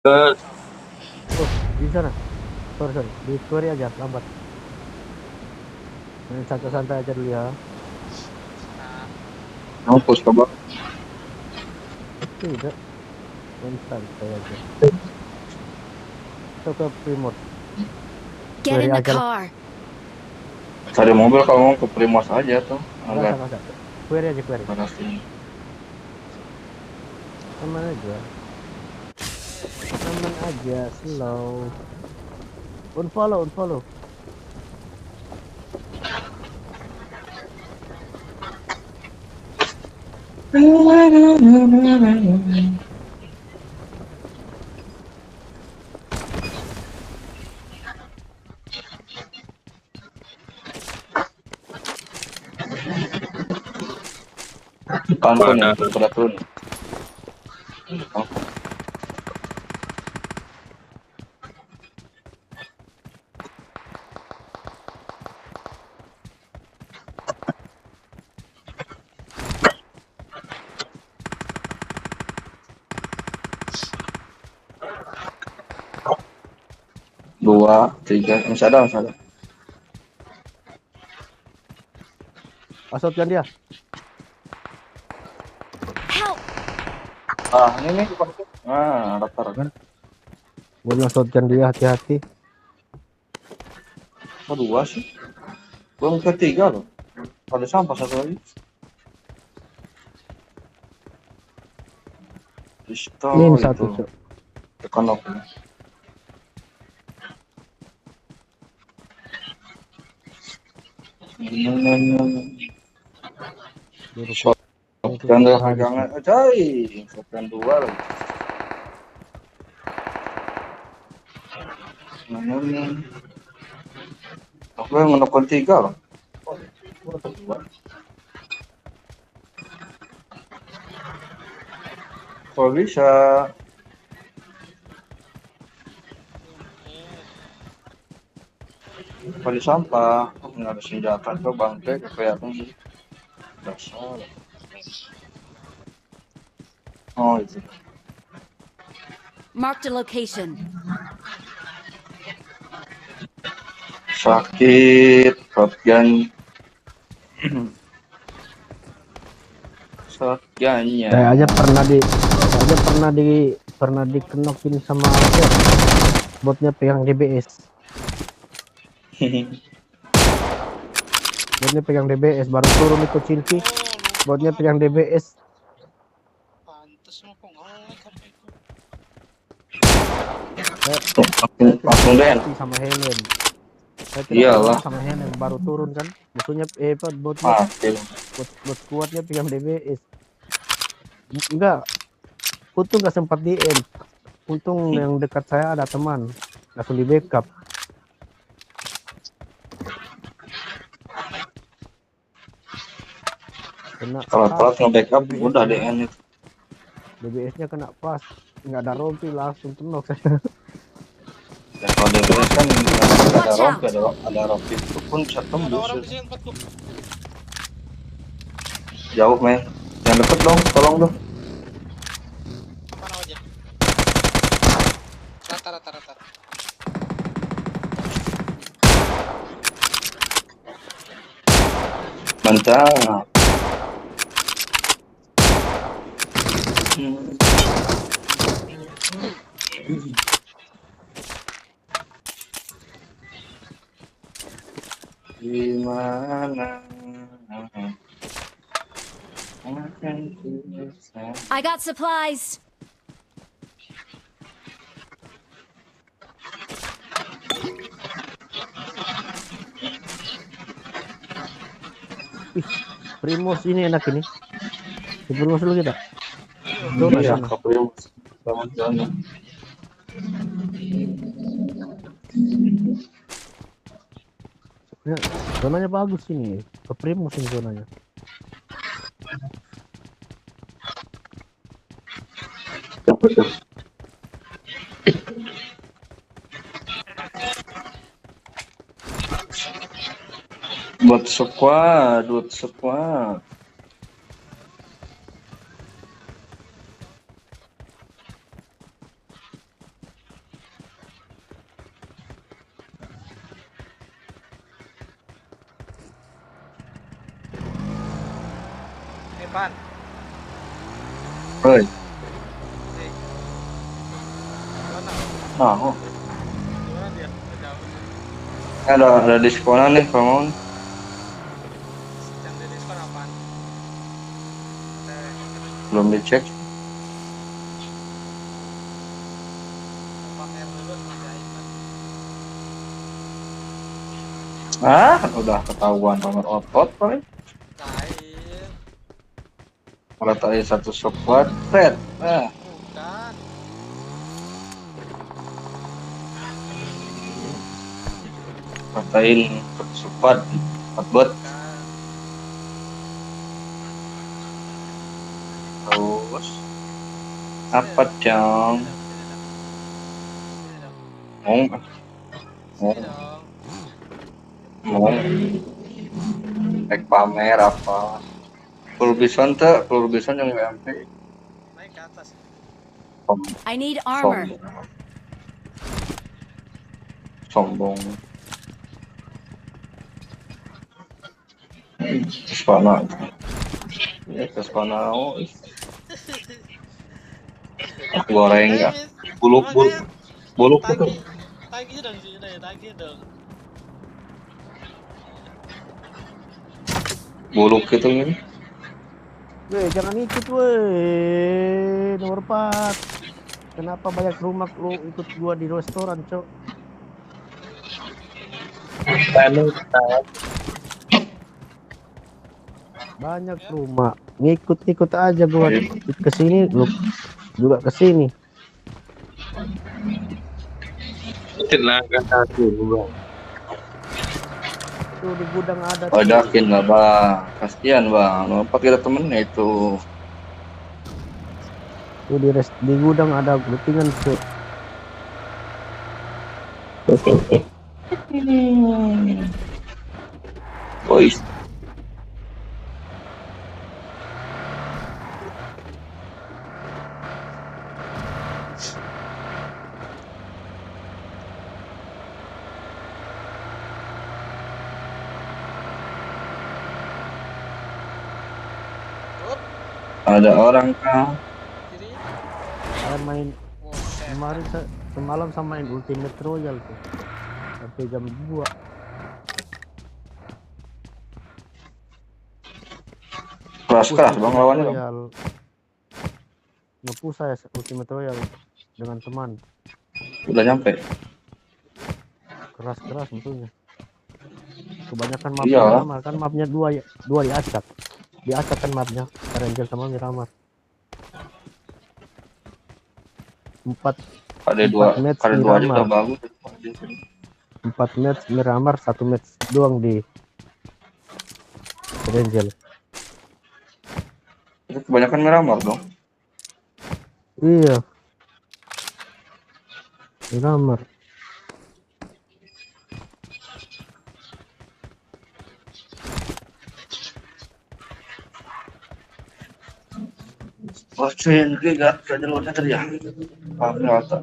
Ke Oh, di sana. Sorry. Di query aja, lambat. Main santai-santai aja dulu ya. kampus ke bang. Tidak, main santai aja. Atau ke Primor. Get Query in the aja lah. car. Cari mobil kalau mau ke Primos aja tuh. Agak Nggak usah. Query aja, query. pasti. Aman aja. Aman aja, slow. Unfollow. Kampung ya, berat turun. Dua, tiga, masih ada. Pasutkan dia. Help! Ini nih. Rata. Kan? Gue bilang shotgun dia, hati-hati. Kok dua sih? Belum ketiga loh. Ada sampah satu lagi. Pistol Min itu. satu, Cok. Tekan aku. Di ruko. Itu Shotgun dah habis. pegangan. Cai. Shotgun dua lagi. Aku yang menukar tiga loh. Kok bisa? Kali sampah, nggak ada senjata tuh bangke kelihatan sih. Dasar. Oh itu. Marked a location. Sakit, shotgun. Shotgunnya. Saya aja pernah dikenokin sama apa? Botnya pegang DBS. Botnya pegang DBS baru turun ikut Silvi. Botnya pegang DBS. Pantes mo kung Langsung deh. Sama Helen. Saya tidak Iyalah. sama Helen baru turun kan. Musuhnya botnya Mati. bot kuatnya pegang DBS. Enggak. Untung nggak sempat di end. Untung yang dekat saya ada teman. Langsung di backup. Kena Kalau telat nge-backup udah deh ini. DBS-nya kena pas. Nggak ada rompi langsung tenok saya. Ya kalau DBS kan ada Watch rompi, out. ada rompi itu pun bisa tembus. orang Ya. kasi yung ko. Jauh men. Yang deket dong, tolong dong. Paano ko dyan? Rata. Mantap. Gimana? I got supplies. Primus ini enak ini. Di Primus dulu kita. Zona ya, sama zona. Ya, zonanya bagus ini. Ke Primus ini zonanya. Buat squad. depan. Hei, Hei. Mana? nah, oh. Gimana dia? Jauh. Ada diskonan nih kamu. Yang di diskon apaan? Belum dicek. Pakai dulu jahitan. Udah ketahuan nomor otot paling. Kain. Kalau tadi satu squad, red. Bukan. Katain satu squad, bot. Bukan. Terus apa dong? Sini Mau, dong. Sini dong. mau. Pamer apa? Full bison tuh, full bison yang WMP. Naik ke atas. I need armor. Sombong. Spana. Ya, Spana. Goreng ya. Buluk itu. Tagih dong sih, tagih dong. Buluk itu ini. Weh, jangan ikut weh. Nomor 4. Kenapa banyak rumah lu ikut gua di restoran, Cok? Banyak rumah. Ngikut-ngikut aja gua ke sini, lu juga ke sini. Tuh di gudang ada. Wajakin lah bang, kasihan bang. Nampak kita temennya itu. Tuh di gudang ada lootingan, Cok. Oi, ada orang kah? Kiri. Saya main Buset. kemarin semalam sama main Ultimate Royal tuh. Sampai jam 2. Keras bang lawannya bang. Royal. Ngepush saya Ultimate Royal dengan teman. Udah nyampe. Keras musuhnya. Kebanyakan map Iya. Miramar kan mapnya dua diacak. Diacak kan mapnya Ranger sama Miramar. 4 Ada dua match aja udah Miramar. bagus. 4 match Miramar, 1 match doang di Ranger. Itu kebanyakan Miramar dong. Iya. Miramar. Bosin gak jalurnya tadi ya. Paham nggak?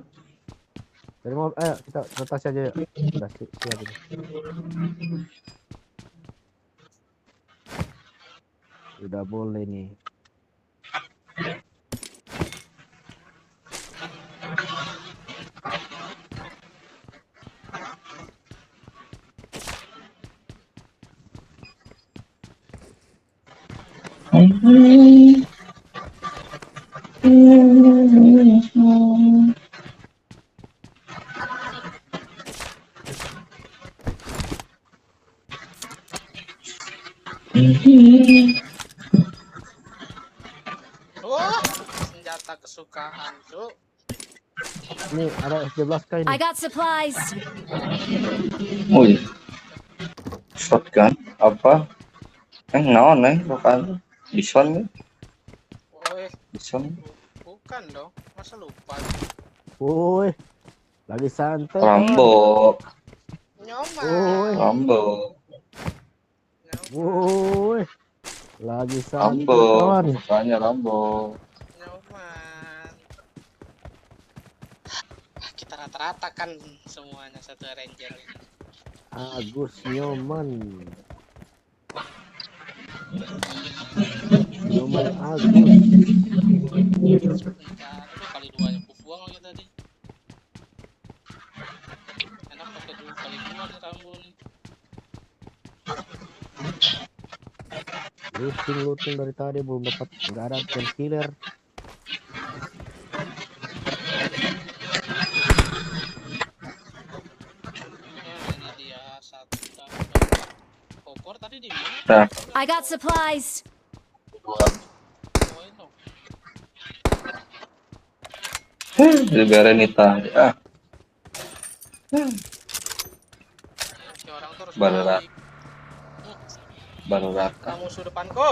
Jadi mau kita rotasi aja ya. Udah siap ini. Udah boleh nih. Wah, senjata kesukaan, Cuk. Nih ada S12K ini. I got supplies. Wih, shotgun apa? Naon bukan bison nih, Woi, bison. bukan dong. Masa lupa? Woi, lagi santai. Rambo, Nyoman. Rambo, Woi, lagi santai Rambo, kawan. sukanya Rambo. Nyoman. Kita rata-rata kan semuanya satu Ranger. Agus Nyoman. Lumayan Agus. Aduh, kali duanya ku buang lagi tadi. Enak pakai kali dua nih Rambo nih. Looting dari tadi belum dapat, nggak ada painkiller. Ini dia satu dapat. Kopor tadi di mana? Nah, I got supplies. Poin dong. Lebaran nih tadi. Si orang terus Baru balik. baru rata. Kamu musuh depanku.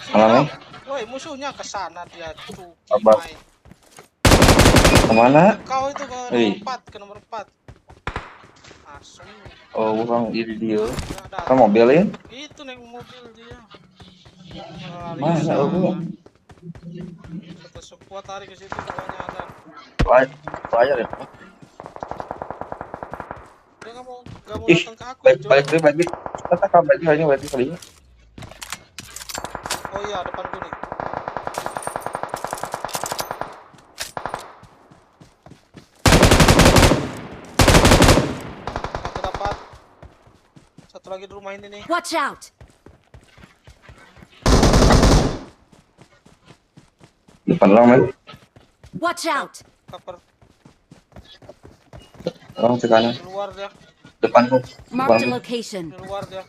Malam Woi, musuhnya ke sana dia tuh. Apa? Kemana? Kau itu ke Hei. nomor 4. Asum. Oh, bukan ini dia. Ada. Kan mobilin? Itu naik mobil dia. Mana aku? Satu sekuat tarik ke situ pokoknya ada. Saya deh. Dia nggak mau Ih, datang ke aku. balik Joy. lagi. Kita kan balik lagi kali. Oh iya, depanku nih. Satu dapat. Satu lagi di rumah ini nih. Watch out. Depan orang men. Watch out. Cover Orang ke kanan. di luar dia. Depanku. Marked a Depanku. location. Di luar dia.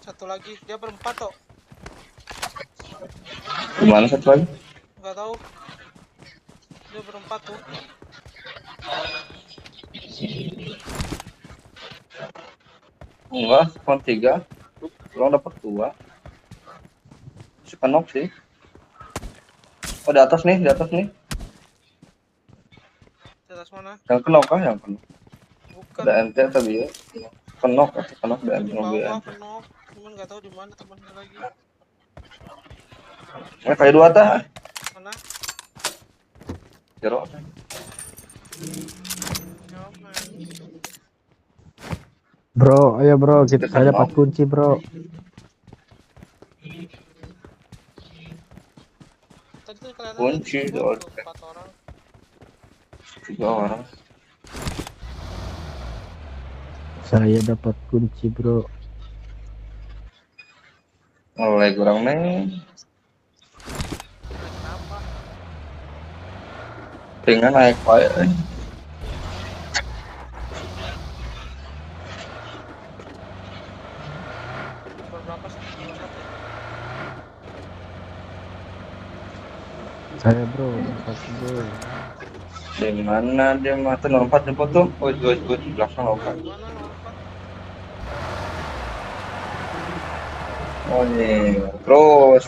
Satu lagi, dia berempat toh. Gimana satu lagi? Nggak tahu. Dia berempat tuh. Enggak, cuma 3. Orang dapat 2. Si penok sih. Oh, di atas nih. Di atas mana? Yang kenok kah yang kenok? Bukan. Ada ente tadi ya. Kenok ada Di ente bawah mobil. penuh. Cuman nggak tahu di mana temannya lagi. Kayak 2 tah. Mana? Jeruk. Jauh, man. Bro, ayo bro, saya dapat kunci bro. Tadi tuh kelihatan Kunci, ada doang. 4 orang. 3 orang. Saya dapat kunci bro. Mulai kurang nih. Kenapa? Dengan naik wae. Berapa sih? 21 ya? Saya bro, dapat bro. Di mana dia mati nomor 4 jemput tuh? Oh, di belakang nomor 4. Mana nomor 4? Oh, nih. Terus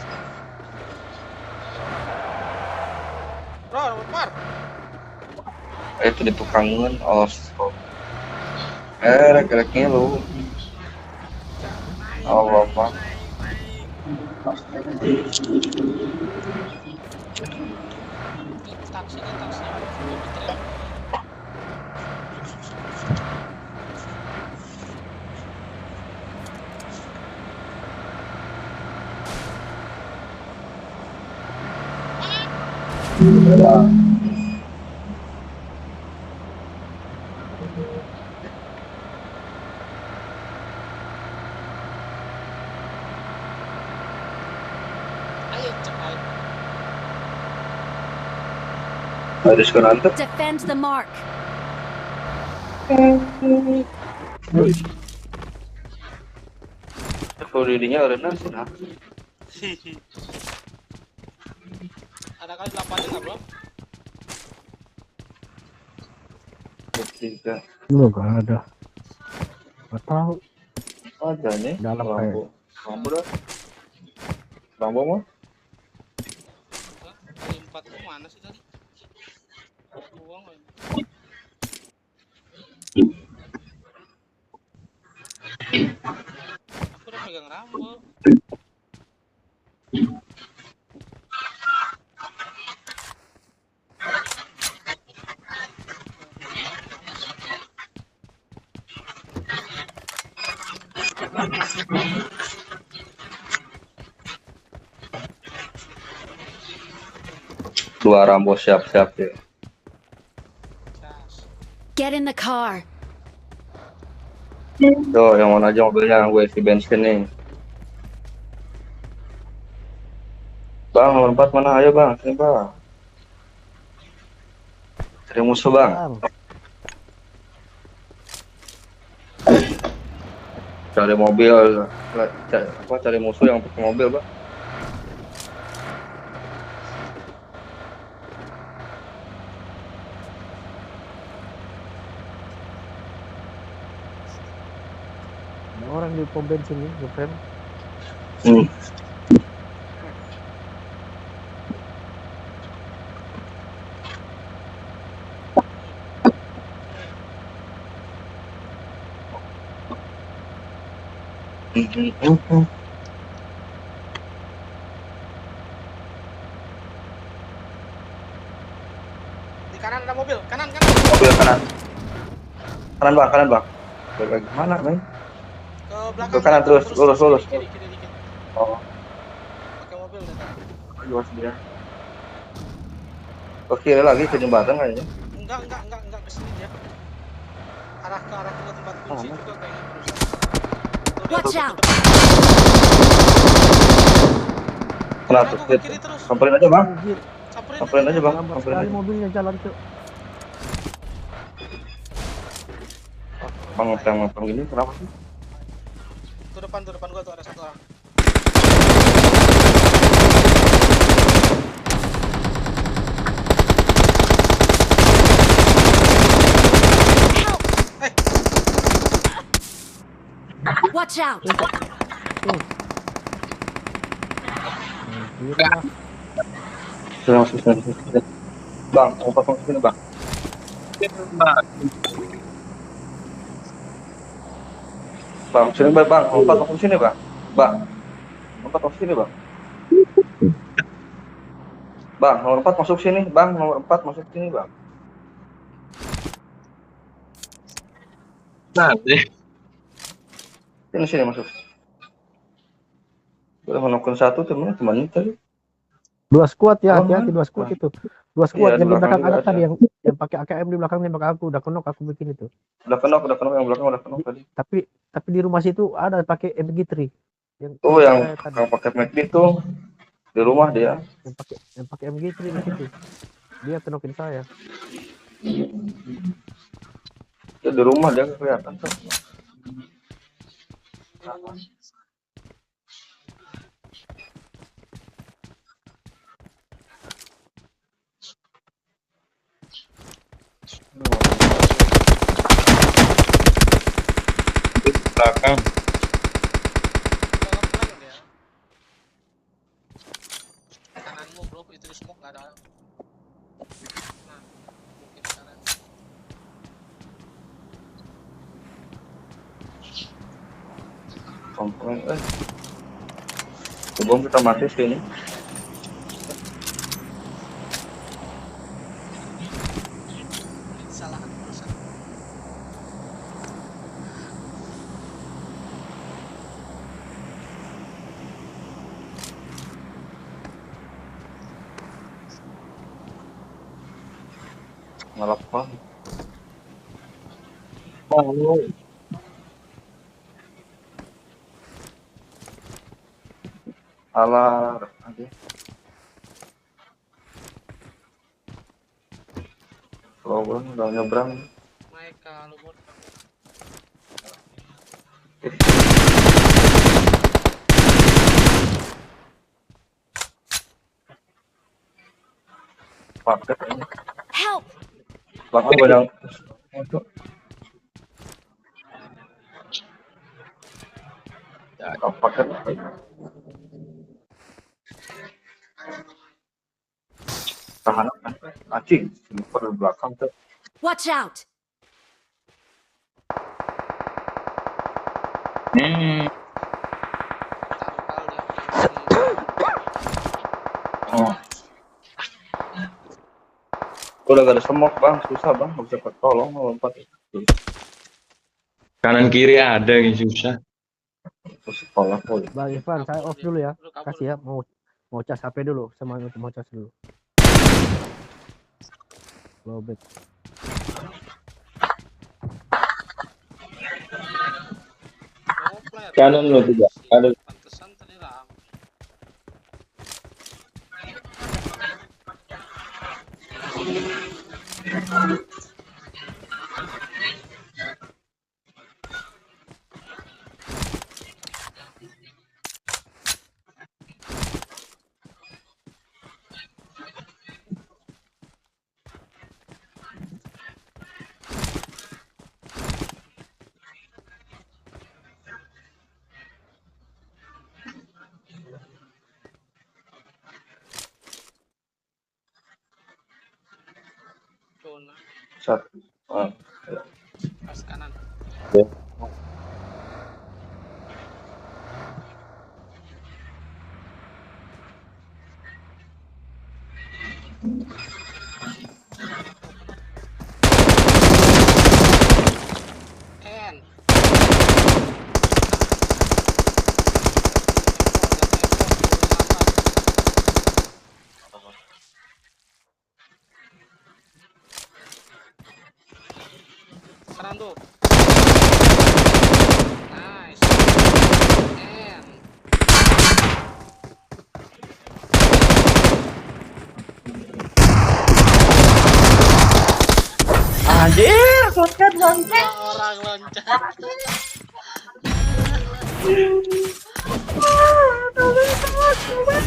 Bro, nomor 4. itu di tukangan stop. Rek-reknya lu. Allah Pak. Taksi. Betul. Ayo cepat. Harus ke nanti. Defend the mark. Kalau dirinya ada nasi nah. Ada kali 8 enggak, Bro? Ketiga. Lu gak ada. Gak tahu. Ada nih. Dalam lampu. Lampu dah. Lampu mah? Hah? Kali 4 tuh mana sih tadi? Buang lagi. Aku udah pegang rambut. Dua Rambo siap-siap ya. Gas. Get in the car. Yo, yang mana aja mobilnya, gue isi bensin nih. Bang, nomor 4 mana? Ayo bang, sini bang. Cari musuh bang. Bang. Cari mobil, cari musuh yang pakai mobil bang. Ada orang di pom bensin nih, ngeframe. Hmm. Di kanan ada mobil, kanan kanan. Mobil kanan. Kanan bang, kanan bang. Balik lagi mana bang? Ke belakang. Ke kanan terus, lurus. Kiri dikit. Oh, Pakai mobil deh. luas dia. Ke kiri lagi ke jembatan kayaknya. Enggak ke sini dia. Arah ke tempat kunci Oh, juga kayaknya terus. Tuh, dia Watch tuh, out. Kenapa? Aku ke kiri terus. Samperin aja bang. Anjir, Samperin aja bang. lambat Samperin sekali aja. mobilnya jalan tuh. Bang ngepeng gini kenapa sih? Tuh depan gua tuh ada satu orang. Help! Eh, Watch out! Anjir lah. Sudah masuk sini. Bang, mau potong sini bang. Bang, sini bang. Mau potong sini bang. Bang, mau potong sini bang. Bang, nomor 4 masuk sini. Bang, nomor 4 masuk sini bang. Sini masuk. Udah menokkan satu teman tadi. Dua squad ya, Oh, hati-hati mana? dua squad itu. Dua squad Iya, yang di di belakang belakang ada juga tadi ada. yang pakai AKM di belakang nembak aku, udah kenok aku bikin itu. Udah kenok yang belakang udah kenok tadi. Tapi di rumah situ ada pakai MG3 yang Oh, yang saya tadi pakai McD itu di rumah dia. yang pakai MG3 di situ. Dia kenokin saya. Dia di rumah dia kelihatan tuh. Belakang. pelan-pelan dia. Kananmu bro, itu di smoke nggak ada. Nah, mungkin kanan. Komplain, sebelum kita mati sini. Salah perusahaan. Ngelapan. Alah, aja. Kalau belum udah nyebrang. Mereka lu bot. Paket. Help! Belakang banyak. Ya, paket. Tahan. Acing. Sniper di belakang tuh. Watch out! Taruh dia. Oh. Udah gak ada smoke bang, susah bang, nggak bisa tolong lompat. Kanan kiri ada yang susah. Aku sekolah kok. Bang Irfan, saya Kabur off dia. dulu ya. Udah kabur. Kasih ya, mau cas HP dulu, semuanya mau cas dulu. Lobet. Koplet. Kanan lu tidak. Kanan. Pantesan tadi rame. Zona. Satu. Ah, Pas kanan. ya. N. Serang tuh. Nice. N. Anjir, shotgun bang. Dua orang loncat. Tolong,